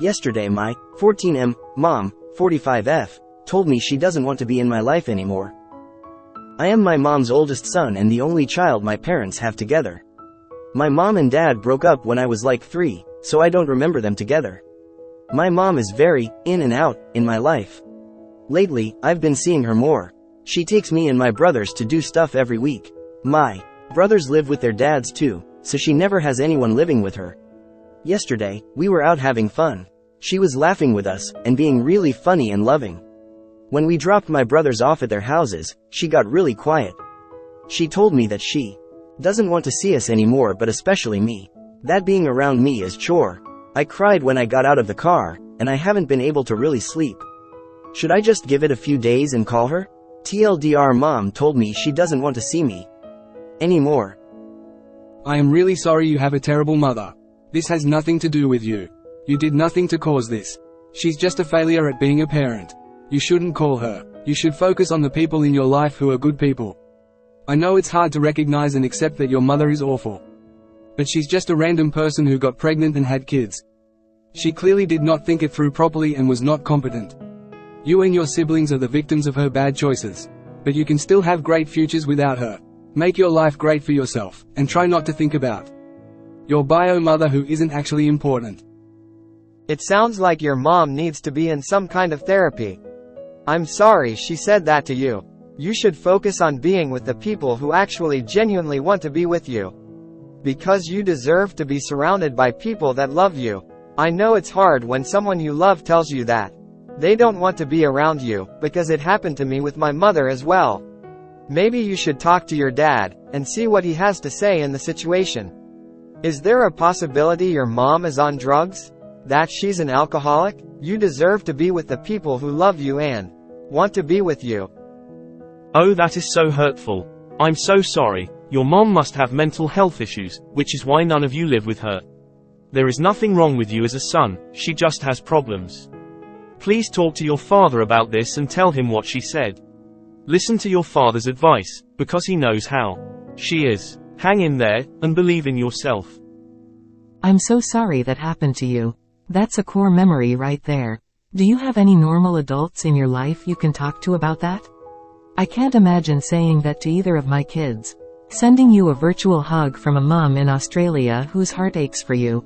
Yesterday my 14M mom, 45F, told me she doesn't want to be in my life anymore. I am my mom's oldest son and the only child my parents have together. My mom and dad broke up when I was like 3, so I don't remember them together. My mom is very in and out in my life. Lately, I've been seeing her more. She takes me and my brothers to do stuff every week. My brothers live with their dads too, so she never has anyone living with her. Yesterday, we were out having fun. She was laughing with us, and being really funny and loving. When we dropped my brothers off at their houses, she got really quiet. She told me that she doesn't want to see us anymore, but especially me. That being around me is chore. I cried when I got out of the car, and I haven't been able to really sleep. Should I just give it a few days and call her? TLDR, mom told me she doesn't want to see me anymore. I am really sorry you have a terrible mother. This has nothing to do with you. You did nothing to cause this. She's just a failure at being a parent. You shouldn't call her. You should focus on the people in your life who are good people. I know it's hard to recognize and accept that your mother is awful. But she's just a random person who got pregnant and had kids. She clearly did not think it through properly and was not competent. You and your siblings are the victims of her bad choices. But you can still have great futures without her. Make your life great for yourself, and try not to think about your bio mother who isn't actually important. It sounds like your mom needs to be in some kind of therapy. I'm sorry she said that to you. You should focus on being with the people who actually genuinely want to be with you. Because you deserve to be surrounded by people that love you. I know it's hard when someone you love tells you that they don't want to be around you, because it happened to me with my mother as well. Maybe you should talk to your dad, and see what he has to say in the situation. Is there a possibility your mom is on drugs? That she's an alcoholic? You deserve to be with the people who love you and want to be with you. Oh, that is so hurtful. I'm so sorry. Your mom must have mental health issues, which is why none of you live with her. There is nothing wrong with you as a son, she just has problems. Please talk to your father about this and tell him what she said. Listen to your father's advice, because he knows how she is. Hang in there, and believe in yourself. I'm so sorry that happened to you. That's a core memory right there. Do you have any normal adults in your life you can talk to about that? I can't imagine saying that to either of my kids. Sending you a virtual hug from a mom in Australia whose heart aches for you.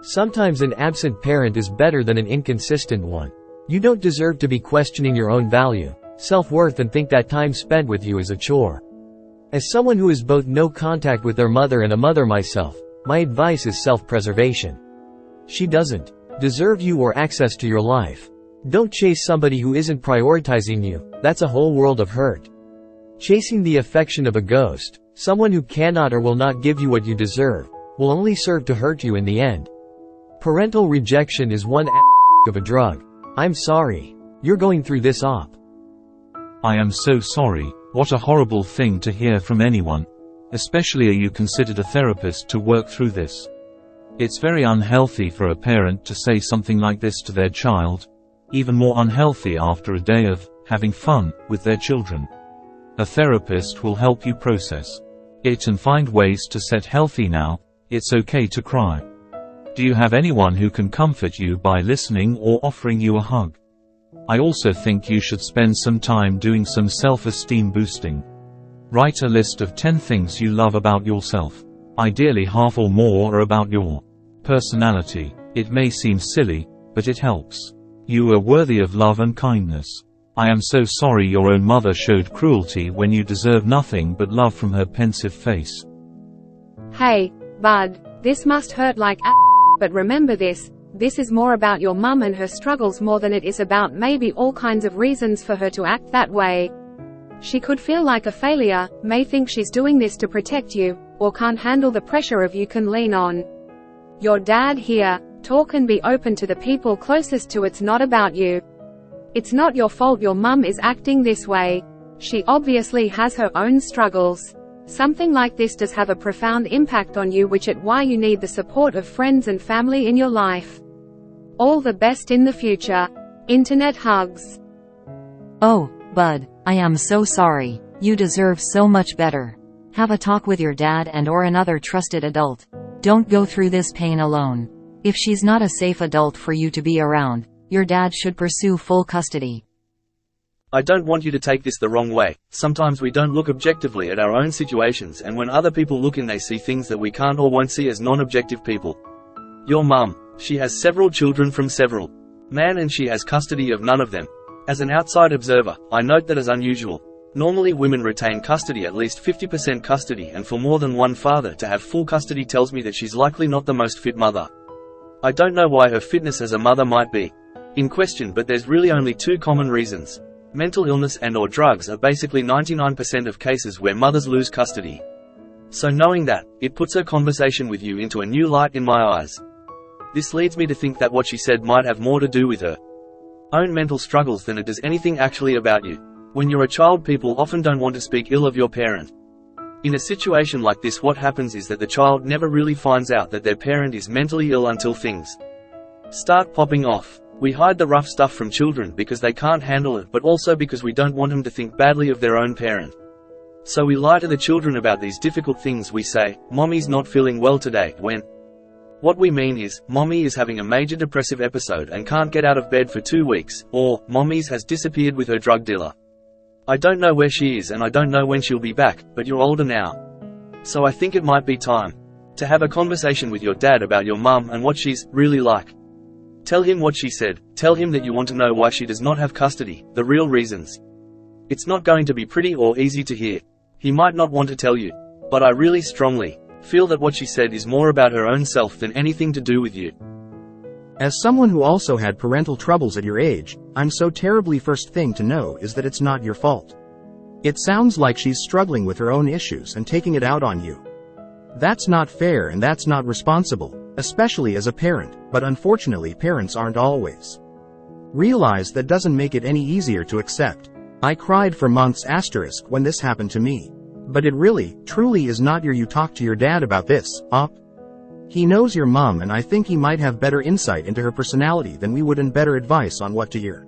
Sometimes an absent parent is better than an inconsistent one. You don't deserve to be questioning your own value, self-worth, and think that time spent with you is a chore. As someone who has both no contact with their mother and a mother myself, my advice is self-preservation. She doesn't deserve you or access to your life. Don't chase somebody who isn't prioritizing you. That's a whole world of hurt. Chasing the affection of a ghost, someone who cannot or will not give you what you deserve, will only serve to hurt you in the end. Parental rejection is one of a drug. I'm sorry. You're going through this op. I am so sorry. What a horrible thing to hear from anyone. Especially are you considered a therapist to work through this. It's very unhealthy for a parent to say something like this to their child. Even more unhealthy after a day of having fun with their children. A therapist will help you process it and find ways to set healthy now. It's okay to cry. Do you have anyone who can comfort you by listening or offering you a hug? I also think you should spend some time doing some self-esteem boosting. Write a list of 10 things you love about yourself. Ideally half or more are about your personality. It may seem silly, but it helps. You are worthy of love and kindness. I am so sorry your own mother showed cruelty when you deserve nothing but love from her pensive face. Hey, bud, this must hurt like but remember this is more about your mum and her struggles more than it is about maybe all kinds of reasons for her to act that way. She could feel like a failure, may think she's doing this to protect you, or can't handle the pressure of you can lean on your dad here. Talk and be open to the people closest to it's not about you. It's not your fault your mum is acting this way. She obviously has her own struggles. Something like this does have a profound impact on you, which is why you need the support of friends and family in your life. All the best in the future. Internet hugs. Oh, bud, I am so sorry. You deserve so much better. Have a talk with your dad and or another trusted adult. Don't go through this pain alone. If she's not a safe adult for you to be around, your dad should pursue full custody. I don't want you to take this the wrong way. Sometimes we don't look objectively at our own situations, and when other people look in they see things that we can't or won't see as non-objective people. Your mum, she has several children from several men and she has custody of none of them. As an outside observer, I note that as unusual. Normally women retain custody, at least 50% custody, and for more than one father to have full custody tells me that she's likely not the most fit mother. I don't know why her fitness as a mother might be in question, but there's really only two common reasons. Mental illness and/or drugs are basically 99% of cases where mothers lose custody. So knowing that, it puts her conversation with you into a new light in my eyes. This leads me to think that what she said might have more to do with her own mental struggles than it does anything actually about you. When you're a child, people often don't want to speak ill of your parent. In a situation like this, what happens is that the child never really finds out that their parent is mentally ill until things start popping off. We hide the rough stuff from children because they can't handle it, but also because we don't want them to think badly of their own parent. So we lie to the children about these difficult things. We say, "Mommy's not feeling well today," when what we mean is, "Mommy is having a major depressive episode and can't get out of bed for 2 weeks," or "Mommy's has disappeared with her drug dealer. I don't know where she is and I don't know when she'll be back, but you're older now. So I think it might be time to have a conversation with your dad about your mum and what she's really like. Tell him what she said, tell him that you want to know why she does not have custody, the real reasons. It's not going to be pretty or easy to hear. He might not want to tell you. But I really strongly feel that what she said is more about her own self than anything to do with you. As someone who also had parental troubles at your age, I'm so terribly first thing to know is that it's not your fault. It sounds like she's struggling with her own issues and taking it out on you. That's not fair and that's not responsible, especially as a parent, but unfortunately parents aren't always. Realize that doesn't make it any easier to accept. I cried for months * when this happened to me. But it really, truly is not you talk to your dad about this, He knows your mom and I think he might have better insight into her personality than we would and better advice on what to hear.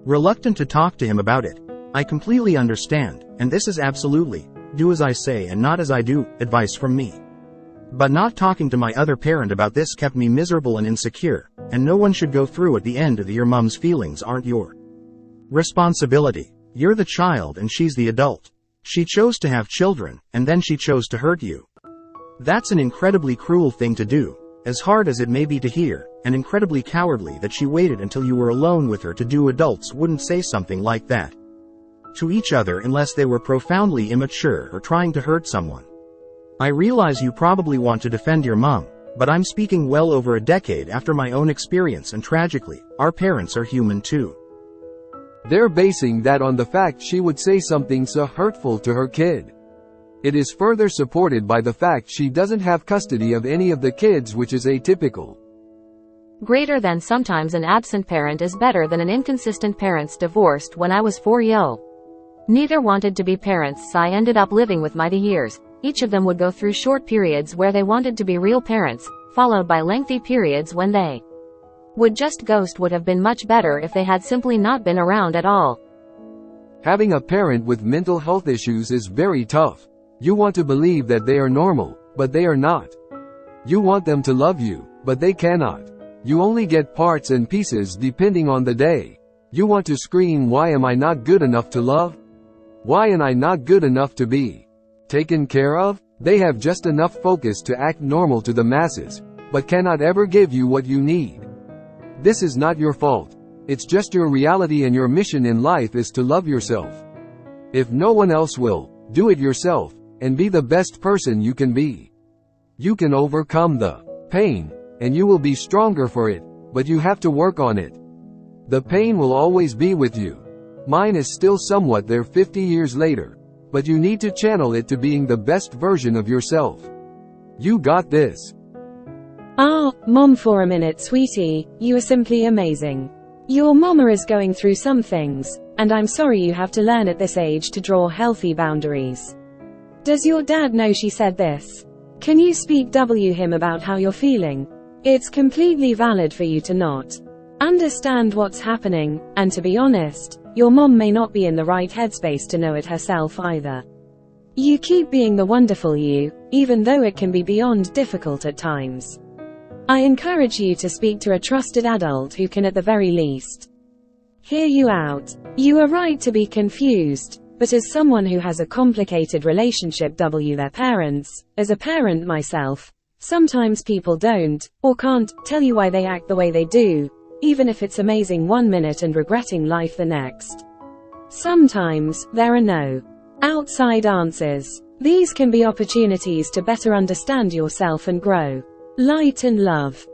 Reluctant to talk to him about it. I completely understand, and this is absolutely, do as I say and not as I do, advice from me. But not talking to my other parent about this kept me miserable and insecure, and no one should go through at the end of your mom's feelings aren't your responsibility. You're the child and she's the adult. She chose to have children, and then she chose to hurt you. That's an incredibly cruel thing to do, as hard as it may be to hear, and incredibly cowardly that she waited until you were alone with her to do. Adults wouldn't say something like that to each other unless they were profoundly immature or trying to hurt someone. I realize you probably want to defend your mom, but I'm speaking well over a decade after my own experience, and tragically, our parents are human too. They're basing that on the fact she would say something so hurtful to her kid. It is further supported by the fact she doesn't have custody of any of the kids, which is atypical. Greater than sometimes an absent parent is better than an inconsistent parents. Divorced when I was 4 years. Neither wanted to be parents, so I ended up living with my years. Each of them would go through short periods where they wanted to be real parents, followed by lengthy periods when they would just ghost. Would have been much better if they had simply not been around at all. Having a parent with mental health issues is very tough. You want to believe that they are normal, but they are not. You want them to love you, but they cannot. You only get parts and pieces depending on the day. You want to scream, "Why am I not good enough to love? Why am I not good enough to be taken care of?" They have just enough focus to act normal to the masses, but cannot ever give you what you need. This is not your fault. It's just your reality, and your mission in life is to love yourself. If no one else will, do it yourself, and be the best person you can be. You can overcome the pain, and you will be stronger for it, but you have to work on it. The pain will always be with you. Mine is still somewhat there 50 years later, but you need to channel it to being the best version of yourself. You got this. Mom, for a minute, sweetie, you are simply amazing. Your mama is going through some things, and I'm sorry you have to learn at this age to draw healthy boundaries. Does your dad know she said this? Can you speak to him about how you're feeling? It's completely valid for you to not understand what's happening, and to be honest, your mom may not be in the right headspace to know it herself either. You keep being the wonderful you, even though it can be beyond difficult at times. I encourage you to speak to a trusted adult who can at the very least hear you out. You are right to be confused, but as someone who has a complicated relationship with their parents, as a parent myself, sometimes people don't, or can't, tell you why they act the way they do, even if it's amazing one minute and regretting life the next. Sometimes, there are no outside answers. These can be opportunities to better understand yourself and grow. Light and love.